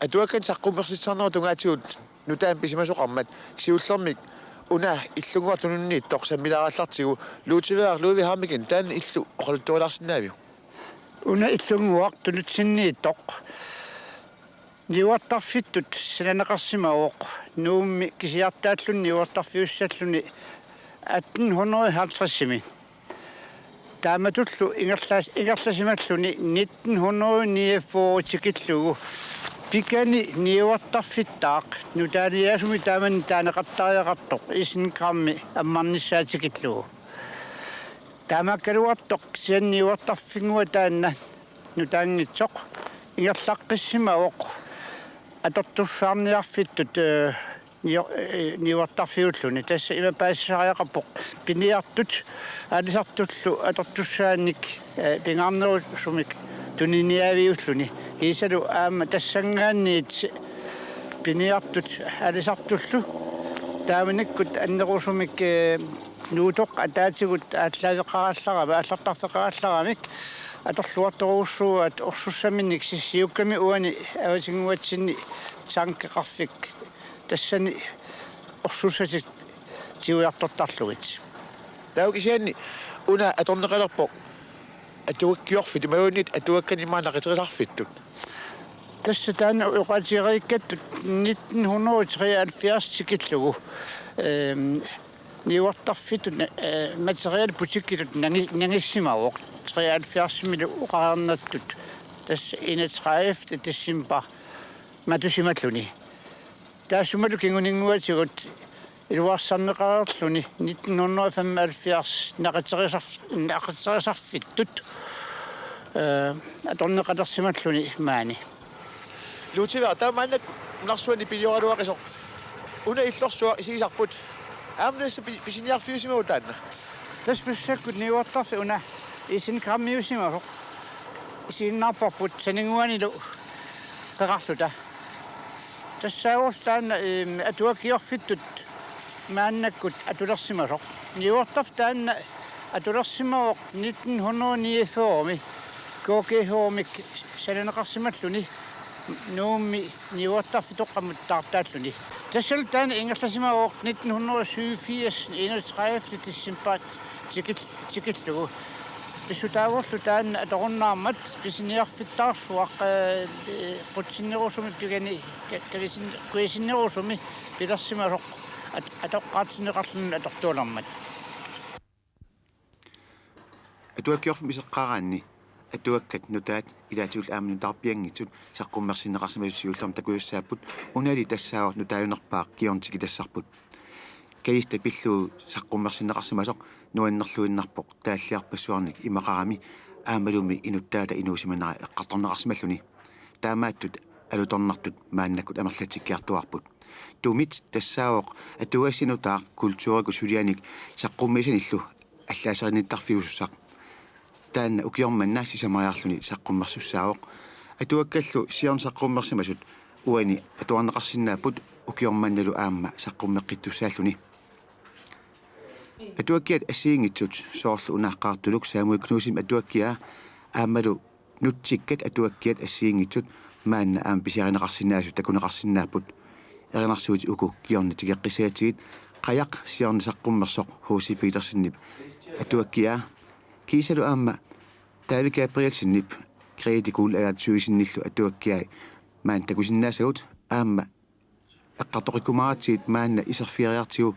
атуаккан саққумерситсарнера тунгаатигут нутаан писимасоқармат сиуллэрмик уна иллугуа тунунниит тоқсаммилаараллартигу луутивеар луиви хаамикин таан иллу оқалуттуалаарсинаавиу уна иллугуар тунутсинниит тоқ ниуаттарфиттут силанеқарсимаоқ нуумми кисиартааллунни уаттарфиуссаллуни 1850-ми тааматуллу ингерласималлуни 1949 тикиллугу пикани ниуаттарфиттаақ нутаалиасуми тааман таанеқартариақартоқ исинкрамми аммарниссаатикиллугу таамаккалуартоқ сианниуаттарфингуа таанна нутаангитсоқ ингерлаққиссимаоқ атортуссаарниарфиттут ниуаттарфиуллуни тасса имапаассариақарпоқ пиниартут алисартуллу атортуссааник пингаарнерусумик туниниавиуллуни кисалу аама тассангаанниит пиниартут алисартуллу тааманиккут аннерусумик нуутоқ атаатигут ааллавеқаралларава аллартарфеқаралларамик аторлуарторуссуат орсуссаминник сиссиукками уани аватингуатсинни санкеқарфик тассани орсуссатик тиуяртортарлугит таукисианни уна аторнеқалерпоқ атуаккиорфит имауунит атуакканимаанақитерисарфиттут тасса таана уқатиериккаттут 1973 тикиллугу ниуартарфитут материал бутиккилут нангиссимаавоқ 73-милу уқарнаттут тасса 31 десембер матусималлуни таасумалу кингунингуатигут илуарсарнеқарерлуни 1975 нақатерисарфиттут аторнеқалерсималлуни маани луутивеар таамааннак нарсуани пилиоралуақисоқ уна иллорсуа исигисарпут аамнасса писиниарфиусимау таанна тас писсаккут ниуартарфи уна исинкраммиусимасоқ исиннаарпарпут санингуанилу қеқарлута тассаагорс таана атуаккиорфиттут мааннаккут атулерсимасоқ ниуартарф таана атулерсимаоқ 1949ми коокеhoomik саленеқарсималлуни нуумми ниуартарфи тоққамут таартааллуни тассал таана ингерласимаоқ 1987 31 десембер тикиллугу писутаагорлу таана аторуннаармат писиниарфиттаарсуақ қутсиннерусуми пигани куисиннерусуми пилерсимасоқ атоққаатсинеқарлун атортуалармат атуаккиорфи мисеққараанни атуаккат нутаат илаатигул аамну тарпиангитсут саққуммерсинеқарсимасуссиуллерм такуйуссааппут унали тассаагор нутааюнерпаақ киорнтики тассарпут каиста пиллуу саққуммерсинеқарсимасоқ нуаннерлуиннарпоқ тааллиарпассуарник имақарами аамалуми инуттаата инуусиманера эққарторнеқарсималлуни таамааттут алуторнартут мааннаккут амерлатиккиартуарпут тумит тассаавоқ атуассинутаақ культурику сулианик саққуммисаниллу аллаасеринниттарфиусуссақ таанна укиорманна сисамариарлуни саққуммерсуссаавоқ атуаккаллу сиорн саққуммерсимасут уани атуарнеқарсинааппут укиорманналу аама саққуммеққиттуссааллуни атуаккиат ассиингитсут соорлу унааққаартулук саамуи кнусим атуаккиа аамалу нутсиккат атуаккиат ассиингитсут маанна аам писиаринеқарсинаасут такунеқарсинааппут эринарсуут уку киорни тигеққисаатигит қаяқ сиорни саққуммерсоқ хууси питерсиннип атуаккиа кисалу аама тави каприалсиннип креатикул агаат суисинниллу атуаккиа маан такусиннаасагут аама эққарториккумаратсиит маанна исерфиариартигу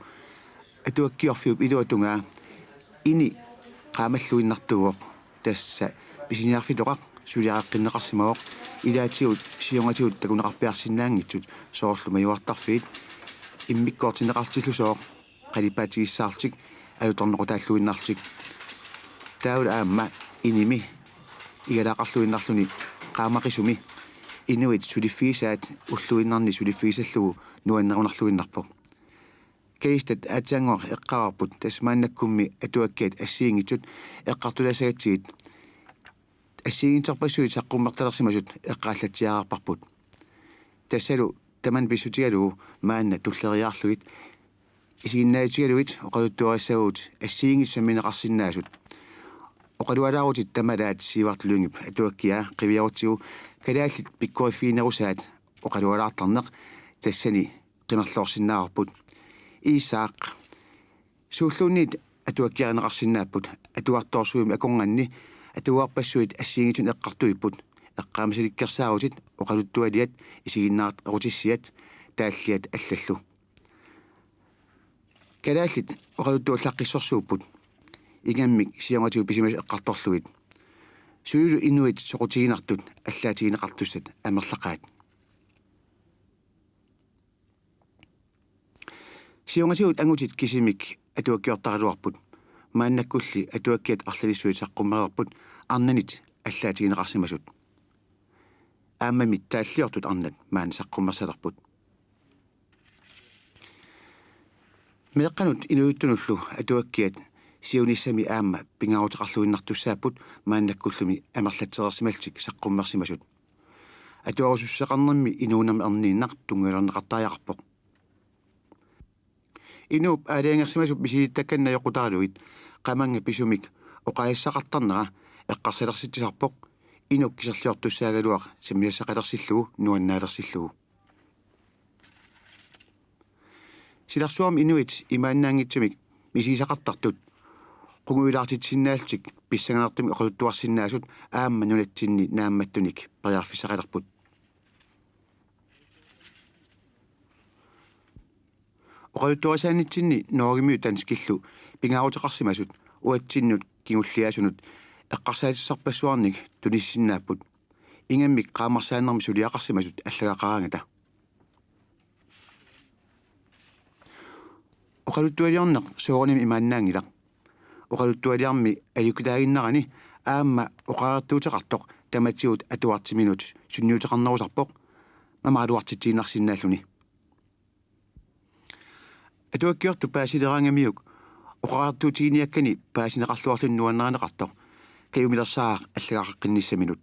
атуаккиорфиуп илуатунгаа ини qaamаллуиннартугоқ тасса писиниарфитоқақ сулиааққиннеқарсимавоқ илаатигут сионгатигут такунеқарпиарсинаангитсут соорлу маюартарфиит иммиккоортинеқартиллу сооқ қалипаатигиссаартик алуторнеқутааллуиннартик таула аама иними игалаақарлуиннарлуни qaamaqisumi inuit suliffiisaat уллуиннарни сулиффисаллугу нуаннерунарлуиннарпоқ каистат атсангор эққарарпут тасмааннаккумми атуаккиат ассиингитсут эққартуласаатсигит ассиигинтерпассуит саққуммерталерсимасут эққааллатсиаарпарпут тассалу таман писсутигалугу маанна туллериаарлугит исигиннаатигалугит оқалуттуариссагуут ассиингитсамминеқарсинаасут оқалуалаарутит тамалаат сивартлунгип атуаккиа қивиарутсигу калааллит пиккуиффиинерусаат oqalualaartarneq tassani qimerluorsinnaarupput Iisaaq suulluunniit atuakkiarineqarsinnaapпут atuartorsuumi akonganni atuarpassuit assiingitun eqqartuipput eqqaamasilikkersaarutit oqaluttualiat isiginnaart erutissiat taalliat аллаллу kalaallit oqaluttuullaqqissorsuupput ingammik siangatiu pisimas eqqartorluit suilu inuit soqutiginartut allaatigineqartussat amerlaqaat siungatiut angutit kisimik atuakkiortaraluarput maannakkulli atuakkiat arlalissuit saqqummererput arnanit allaatigineqarsimasut aammamit taalliortut arnat maan saqqummersalerput meeqqanut inuittunullu atuakkiat siunissami aamma pingaruteqarluinnartussaapput maannakkullumi amerlatserersimaltik saqqummersimasut atuarususseqarnermi inuunami erniinnaq tungulerneqartaajaqarpoq inuup aaliangersimasut pisilitakkanna yoqutaaluit qamanga pisumik oqaissaqartarnera eqqarsalersitisarpoq inuk kiserliortussaagaluaq samiassaqalersillugu nuannaalersillugu silarsuarmi inuit imaannaangitsamik misiisaqartartut qunguilaartitsinnaalltik pissanganertumi oqaluttuarsinnaasut aamma nunatsinni naammattunik pariarfissaqalerput oqaluttuarisaanitsinni noorimiu tanskillu pingaruteqarsimasut uatsinnut kingulliasunut eqqarsaatissarpassuarnik tunissinnaapпут ingammik qaamarsaannermi suliaqarsimasut allagaqarangata oqaluttualiarneq soorunimi imaannaangilaq oqaluttualiarmi alukilaaginnarani aamma oqaartuuteqartoq tamatigut atuartiminut sunniuteqarnerusarpoq mamaaluartitiinarsinnaalluni atuakkiortu paasilerangamiuk oqaartuutiiniakkani paasineqarluarlun nuanneraneqartoq kayumilersaaq allagaqaqqinnissaminut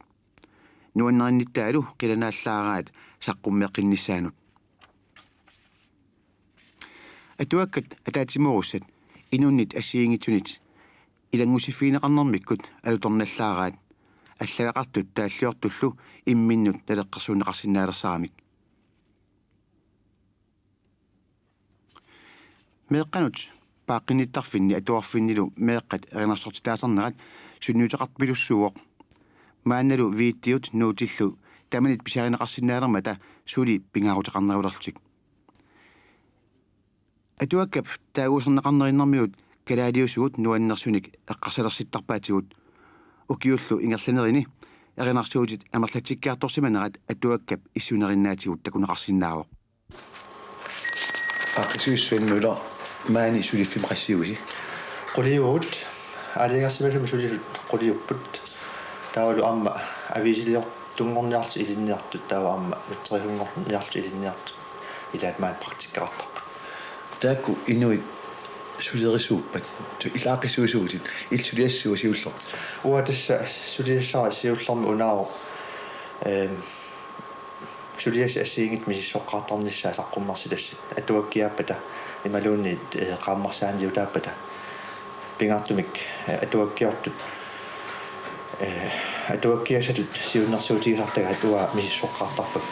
nuannerinnittaalu qilanaallaaraat saqqummeqqinnissaanut atuakkat ataatimurussat inunnit assiingitsunit ilangusifiineqarnermikkut alutornallaaraat аллагақартут тааллиортуллу имминнут налеққарсуунеқарсиннаалерсарамик меэққанут пааққиниттарфинни атуарфиннилу меэққат эринарсортитаасарнерат сунниутеқартпилуссууоқ маанналу вииттиут нуутиллу таманит писаринеқарсиннаалермата сули пингаарутеқарнерулерлтик атуаккап таагуусернеқарнериннэрмиут калаалиусугут нуаннерсуник эққарсалерситтарпаатигут укиуллу ингерланерини эринарсуутит амерлатиккаарторсиманерат атуаккап иссунериннаатигут такунеқарсиннаавоқ ақисуиссуиннула маани сулиффимақассиуси qoliugut алингерсималуми сулилут qoliupпут таавалу аама ависилиор тунгорниарлу илинниартут таава аама митсерихунгорниарлу илинниарту илаат маат практиккаартарпут таакку инуит сулерисууппат илаақиссуисуутит илсулиассуа сиуллер уа тасса сулиассара сиуллерми унааро сулиасси ассиингит мисиссоққаартарниссаа саққуммарсилассит атуаккиааппата ималуунни qaammarsaaniutaapata pingaartumik atuakkiortut atuakkiasatut siunnersuutigisartaga atua misissoqqaartarpak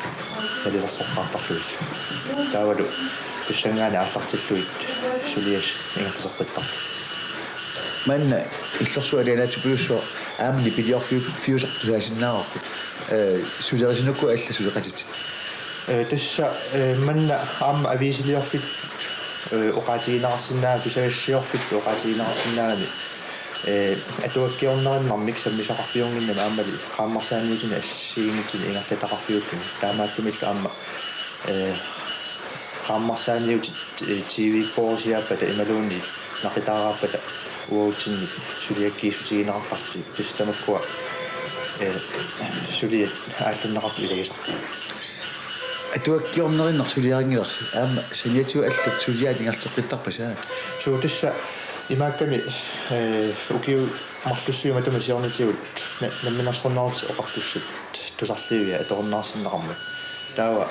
nalilersoqqaartarluit taavalu kussangaana aallartilluit sulias ingerlasertittar манна иллерсуалианаатсупиуссуа аамни пилиорфиусертусаасиннаарпут сулерисинукку алла сулеқатит тасса манна аама ависилиорфит oqaatiginarsinnaa pisaгассиорфит oqaatiginarsinnaani атуаккиорнериннармик саммисақарфиунгиннама аамали qaammarsaaniutuna ассиингитсини ингерлатақарфиуллуни таамааттумилла аама qaammarsaaniutит TV поосиааппата ималуунни нақитаарааппата уоутсинни сулиаккииссутигинеқартарти тистамаккуа сулиат ааллуннеқарту илагисарта атуаккиорнериннер сулиарингилерс аама саниатиу аллат сулиаат ингертеққиттарпасаа суутисса имаакками укиу марлуссиума сиорнитиут намминерсорнаарут оқартуссут тусарлиуя аторнаарсиннеқарма таава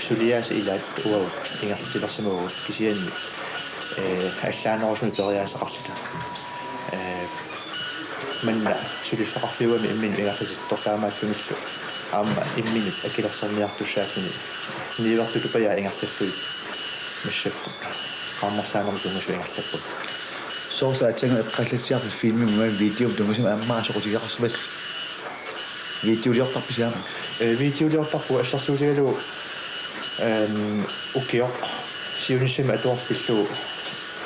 сулиаас илаат уау ингертилерсимагу кисианни аллаанерусну периаасақарлута manna sulillaqarluami immin ingarlasittortaamaattunullu aamma imminut akilassarniartussaasuni niivertulupaya ingarlalluit массакку qaammarsaanartungusu ingarlappu soorla atanga eqqallatiarput filmi muan video tungasima ammaasоqutiqarsimas videoliortarpisiaama videoliortarpu assarsuutigalu ukioq siunissima atuarpillu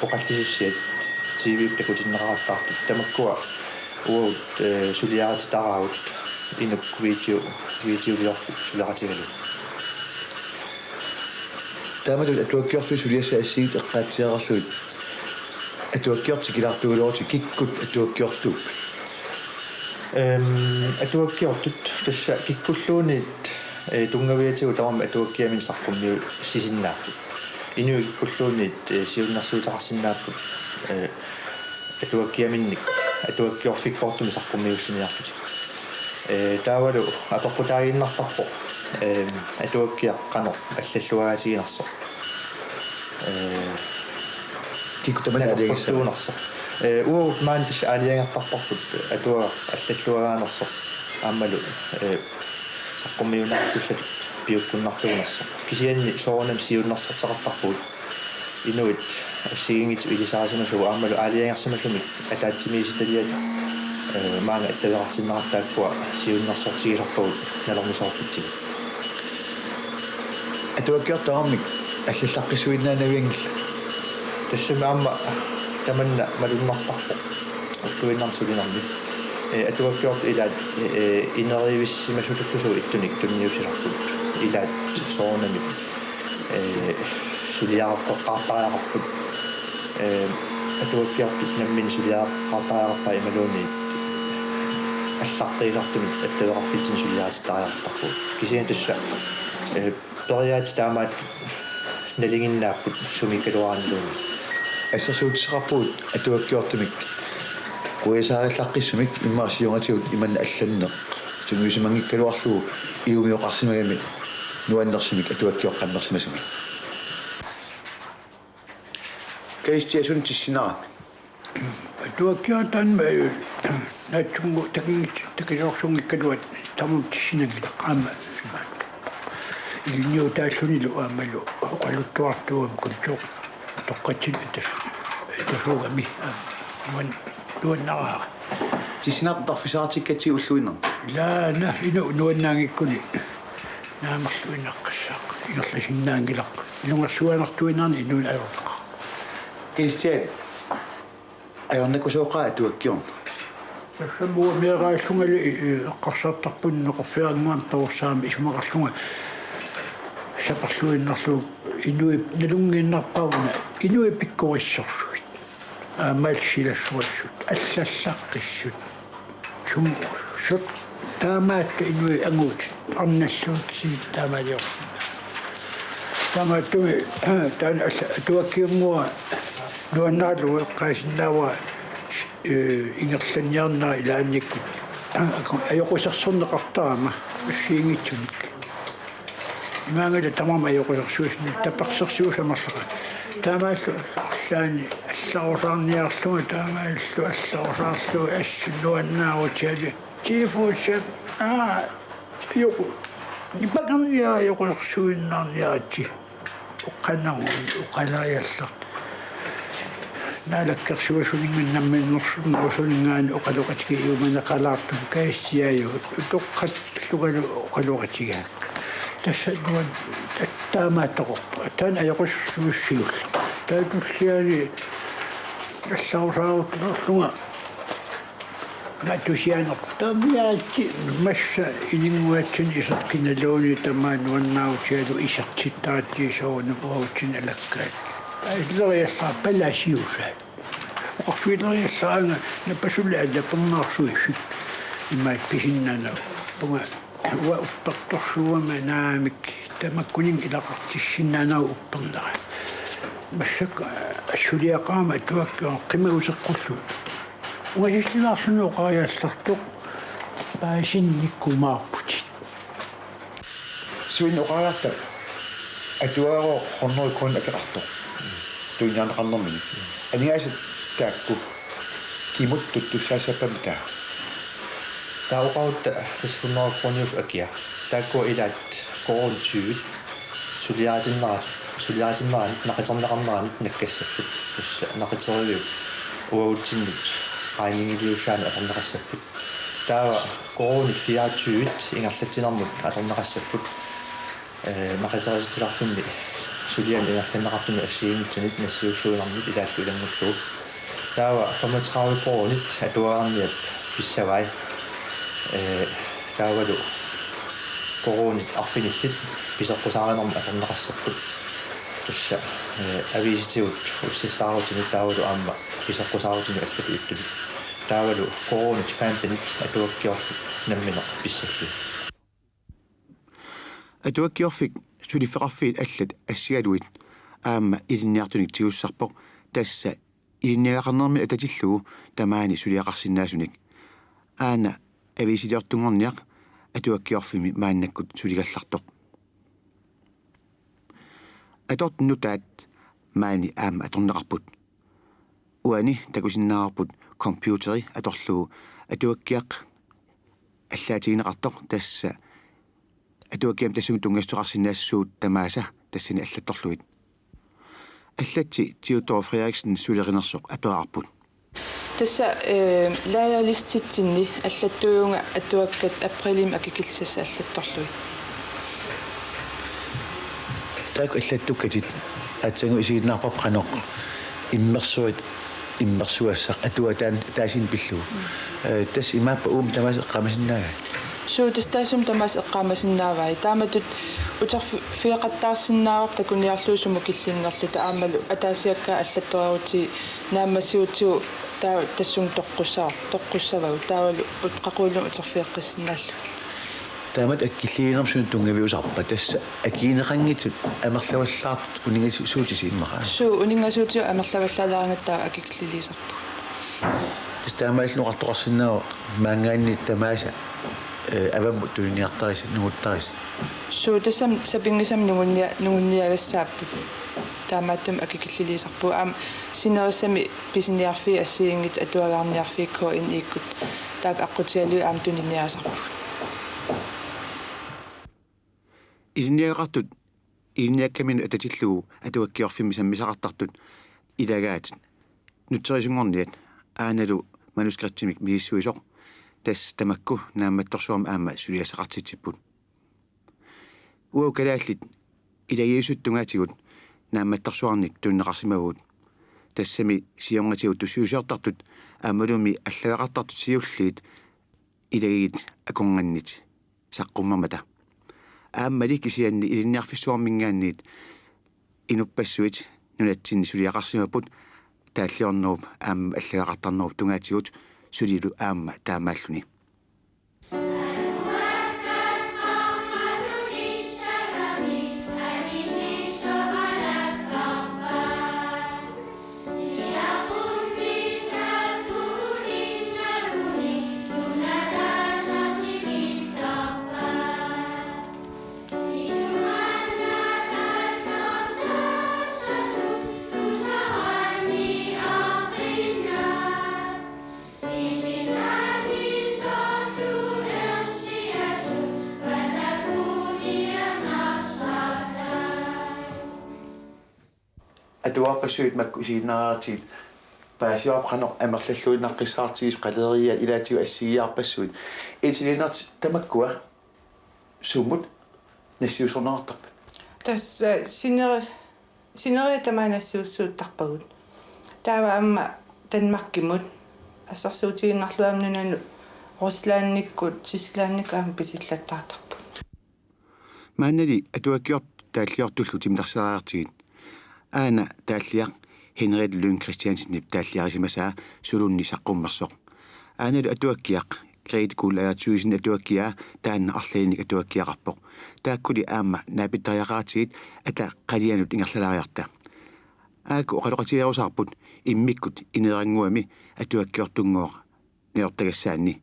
oqallisissiat TV takutinneqarattaartut tamakkua uut suliaratitaraut inuk videoliorpu suliaratigalu tamatut atuakkiorfi suliassa assiit eqqaatsiararluit atuakkiortikilaartuguloorti kikkut atuakkiortuup atuakkiortut tassa kikkulluunit tungaviatigu tamarma atuakkiamin saqqummiu sisinnaarput inu kikkulluunit siunnarsuutaqarsinnaarput atuakkiaminnik atuakkiorfikkortumi saqqummiussiniarput taavalu apeqqutaaginnartarpo atuakkiaqqano аллаллуагаатигинарсо кикутамалаалиагиссаа уут маантис алиангартарпарпут атуа аллаллуагаанерсо ааммалу саққуммиунартуссат пиуккуннартуунерсо кисианни соорнам сиуннарсартақартарпут инуит ассигингит илисаасимасу ааммалу алиангерсимасуми атаатсимииситалиат маанга аттавеқартиннеқартааккуа сиуннарсортигисарпагут налермисоорпутсиг atuakkiortaarmik аллаллаққиссуиннаанавиангилла тассама аама таманна малуннартарпо уттуиннарсулинарми atuakkiort ilaat инеривиссимасулуккусу иттуник тунниусиларпут илаат соорнами сулиаартоққартариақарпут atuakkiортут наммин сулиааққартариақарпаа ималууни аллартиилартумит аттавеқарфитсин сулиаатитариартарпут кисиан тасса торяат таамаат налингиннааппут сумиккалуаранлууни ассерсуутисеқарпуут атуаккиортумик куясаариллаққиссумик иммаасиунгатигут иманна алланнеқ сумиусимангиккалуарлугу иумиоқарсимагами нуаннерсимик атуаккиоққаннерсимасуми кэйстиасун тиссинарами atuakkiortaanma наатсунгу такилорсунгиккалуат тамум тиссинангилаққаама илниу тааллунилу аамалу оқалуттуартуам культур тоққатсин тасуугами ман нуаннараа тиссинартарфисаартиккати уллуиннер лаана ину нуаннаангиккуни наамерлуинаққассаақ ингерласиннаангилақ илунгерсуанартуинаарни инуун аёртақа кэйстиат аёрнакусооқаа атуаккиорн самуу мегааллунгали эққарсаартарпуннеқорфиарнгуам паурсаами исмақарлунга сапарлуиннерлу инуи налунгииннарпауна инуи пиккориссорсуит аамаалсилассуассут аллаллаққиссут сум сут таамаатта инуи ангуут арналлуут си таамаалиор таамааттуми таан атуаккиунгуа нуаннаалу эққаасиннаава ингерланниарнаа илаанниккут аёқусерсорнеқартаама уссиингитсуник имаангала тамама аёқусерсуусни таппарсерсуусамарлаqa таамааллу арлаани аллаорсаарниарлуга таамааллу аллаорсаарлуга ассуннуаннаагутиали тифуусат ёқу ипаганниа аёқусерсуиннаарниаати оққаннагу оқалариаллар налаккерсуасулинган намминнерсун усулингаани оқалуқатиги иуманеқалаартум каассиааю тоққатлугалу оқалуқатигаак тассануан таамааттоқорпа таан аёқуссуussiулла таатуллиани аллаусаарутерлунга матусианер таамиаати масса илингуатсин исерткиналууни тамаануаннаутиалу исертиттаатти соону уутсин алаккаат аиллериаллаа палаасиусаа оқарфилериаллаанга напасулла аллаппернаарсуиссут имаат писиннана пунга уа уппертторсуама наамик тамаккунин илақартиссиннаанаа уппернера массак ассулиақаама туаккаа қимаусеққуллут уалиллаарсуну оқариаллартоқ паасинниккумаарпутит суин оқараатта атуаро хорнориккун акеқартоқ туинянеқарнэрмини анигаасат таакку кимуттут туссаасаппамта Tauqaut taskunnerqornius akia. Taakku ilat koruntyut suliaatinnaat naqaterneqarnaanit nakkassaput ussa naqateriu uautinnut qainingiliussaani aterneqassaput taawa korunit fiaatsuut ingerlatinarmut aterneqassaput naqaterisutilarfunni sulian ingerlanneqartunu assiingitsunit nassiussuunarmut ilaallu ilangulluut taawa 35 korunit atuaarniat pissavai taawalu korunit arfinillit piseqqusaarinarmu aterneqassaput ussa aviisitigut ussissaarutinut taawalu aamma piseqqusaarutinut allatu ittulu taawalu korunit faantanit atuakkiorfut nammina pissallu atuakkiorfik sulifeqarfiit allat assialuit aamma ilinniartunik tigussarpoq tassa ilinniaqarnermi atatillugu tamaani suliaqarsinnaasunik aana aviisitiortungerniaq atuakkiorfimi maannakkut suligallartoq atortunutaat maani aamma atorneqarput uani takusinnаарput computeri atorlugu atuakkiaq allaatigинеқартоқ тасса атуаккиам тассуг тунгастуқарсинаассуут тамааса тассани аллатторлуит аллатси Теодор Фредериксен сулеринерсоқ апераарпут тасса лаялиститсинни аллаттуюнга атуаккат априлим акикилсасса аллатторлуит так аллаттуккатит атсангу исигинаарпап қаноқ иммерсуассақ атуатаан таасин пиллуг тас имааппа тамаас эққамасиннаага суутастаасум тамаас эққамасиннаавай тааматут утарфиақаттаарсиннаавар такуниарлуусуму киллиннерлута аамалу атаасиакка аллатторарути нааммассиутсуу таа тассун тоққуссавау таавалу утқақуулу утарфиаққиссиннааллу таамат аккиллигинерсуун тунгавиусарпа тасса акиинеқангитут амерлаваллаартут унингасуутисииммара суу унингасуутиу амерлаваллаалаарангаттаа акиклилисарпу тас таамаалнуқартоқарсинаава маангаанни тамааса авамму туниартарис нугуттарис суу тассам сапингисам нугунниагассааппут таамааттум акикиллилисарпу аам синериссами писиниарфи ассиингит атуагаарниарфикко иниккут таак аққутиалуи аам туниниаасарпу илниақартут илниаккамин ататиллугу атуаккиорфимми саммисақартартут илагаат нутсерисунгорниат aanalu manuskriptimik miissuisoq tas tamakku naammattorsuarma aamma suliasaqartitsipпут уукалааллит илагиусуттунгаатигут наамматторсуарник туннеқарсимагуут тассами сионгатигут туссуусиортартут аамалуми аллагақартартут сиуллиит илагигит аконганнит саққуммамата ааммали кисианни илинниарфиссуармингаанниит инуппассуит нунатсинни сулиақарсимаппут тааллиорнууп аама аллагақартарнууп тунгаатигут сулилу аама таамааллуни атуарпассуит макку исигинааратит паасиорпқанеқ амерллаллуинаққиссаартигис қалериа илаатигу ассигиарпассуит итилинерт тамаккуа суммут нассиусорнеартарп тас синери тамаанассууссууттарпагут таава амма танмаркимут ассарсуутигиннарлуамнунану руслаанниккут сислаанник аама писиллаттаартарпу маанали атуаккиорт тааллиортуллу тимнарсараартигит аана тааллиақ Henrik Lund Christiansen тааллиарисимасаа сулунни саққуммерсоқ aanalu atuakkiaq Grete Kullaertuisen atuakkia taanna arlainik atuakkiaqarpoq taakkuli aamma naapitariaqaatiit ata qalianut ingerlalariarta aaku oqaloqatiarusarput immikkut ineranguami atuakkiortunngooq neortagassaanni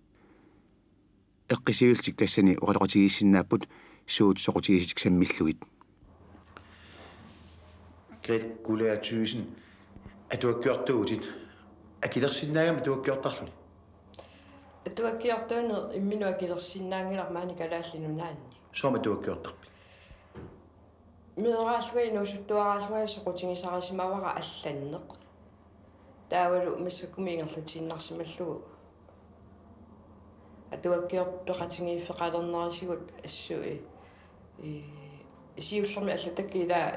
eqqisiultik tassani oqaloqatigissinnaaput suut soqutigisik sammillugit Grete Kullaertuisen atuakkiortuutit akilersinnaagam atuakkiortarluni Atuakkiortuunu imminua kilersinnaangilarmaani kalaallinunaanni. Sooma tuakkiortarpi. Mineraalluga inuusuttuaraalluga soqutigisarisimavara allanneq. Taavalu massakkumiingerlatiinnarsimallugu. Atuakkiorpeqatigiiffeqalernerisigut assui isiullermi allatakkiilaa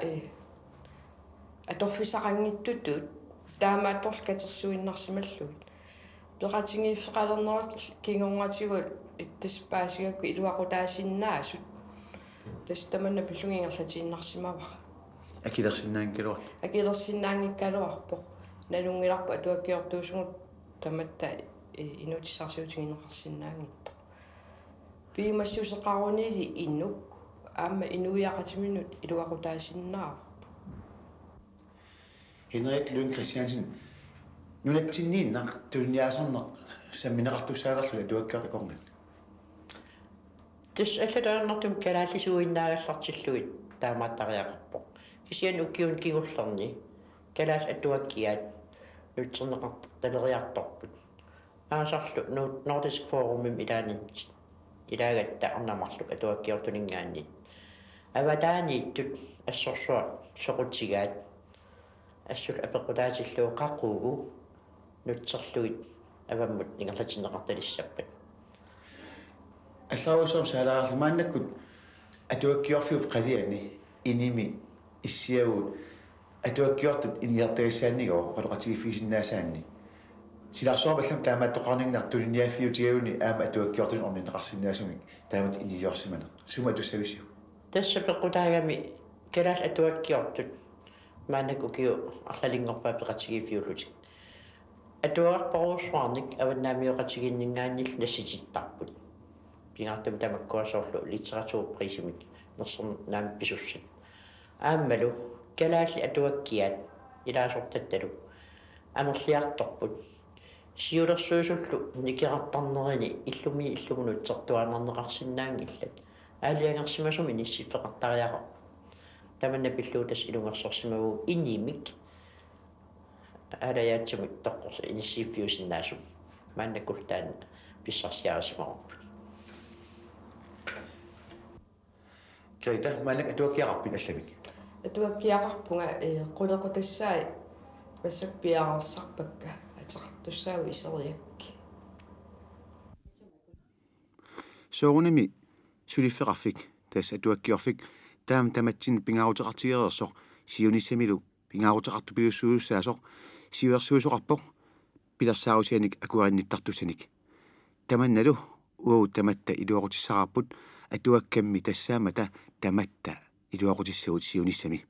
atorfisaqangittutut taamaattorlkatersuinnarsimallugut. Peqatigiiffeqalernerat kingorngatigut ittaspaasigakku iluaqutaasinnaassut. Tastamanna pillungingerlatiinnarsimavara. Akilersinnaangiluart. Akilersinnaangikkaluarpoq nalungilarpu atuakkiortuusugut tamatta inutissarsiutiginersinnaangitto. Piimassuseqaruniili innuk aamma inuiaqatiminut iluaqutaasinnaavarpu. Henrik Lund Christiansen. Nunatsinniinneq tulniaaserneq sammineqartussaanerlula tuakkiortakorngan. Tis allataannertum kalaallisuinnaagallartilluit taamaattariaqarpoq. Kisian ukkiun kingullerni kalaas atuakkiaat nutserneqartaleriartorput. Aasarlu Nordisk Forumim ilagatta arnamarluk atuakkiortuningaanni. Avataaniittut assorsua soqutigaat assul apequtaatillu qaquugu nutserluit avammut ningerlatineqartalissappat. Allauusum saalaarlumaannakut atuakkiorfiup qaliani inimi issiaguut atuakkiortut iniartagissaannigo qaluqatigifiisinnaassaanni. Silarsoorballam taamaattoqarningnar tuliniaffiutigauni aama atuakkiortun ornineqarsinnaasumik taamat iniyorsimane. Suma tussavissiu. Tässä pequtaagami kalaas atuakkiortut maannak ukiu arlalingorpaa peqatigiiffiullutik. Atuaqarporuussuarnik avannaamioqatiginningaannil nassitittarput. Pingartum tamakkuasoorlu literaturprisimik nersernaam pisussat. Aammalu kalaalli atuakkiaat ilaasortattalu amerliartorput. Siulersuusullu nikiqartarnerini illumunut sertuanerneqarsinnaangillat. Aaliangersimasumi nissiffeqartariaqo. Tamanna pilluutas ilungersorsimagu inimik alayaatsimut toqqors inissiffiusinnaasum maannakkultaan pissarsiarisimarupput. Keita maanak atuakkiaqarpin allamik. Atuakkiaqarpunga qulequtassaai massappiaqarsarpakka ateqartussaagu iseriakki. Soorunimi suliffeqarfik taas atuakkiorfik tamatsin pingaarutеqartigereersoq siunissamilu pingaarutеqartupilussuussaasoq siuersuusoqarpoq pilersaarutianik akuarinnittartussanik tamannalu tamatta iluoqutissaqarput atuakkammi tassaamata tamatta iluoqutissauut siunissami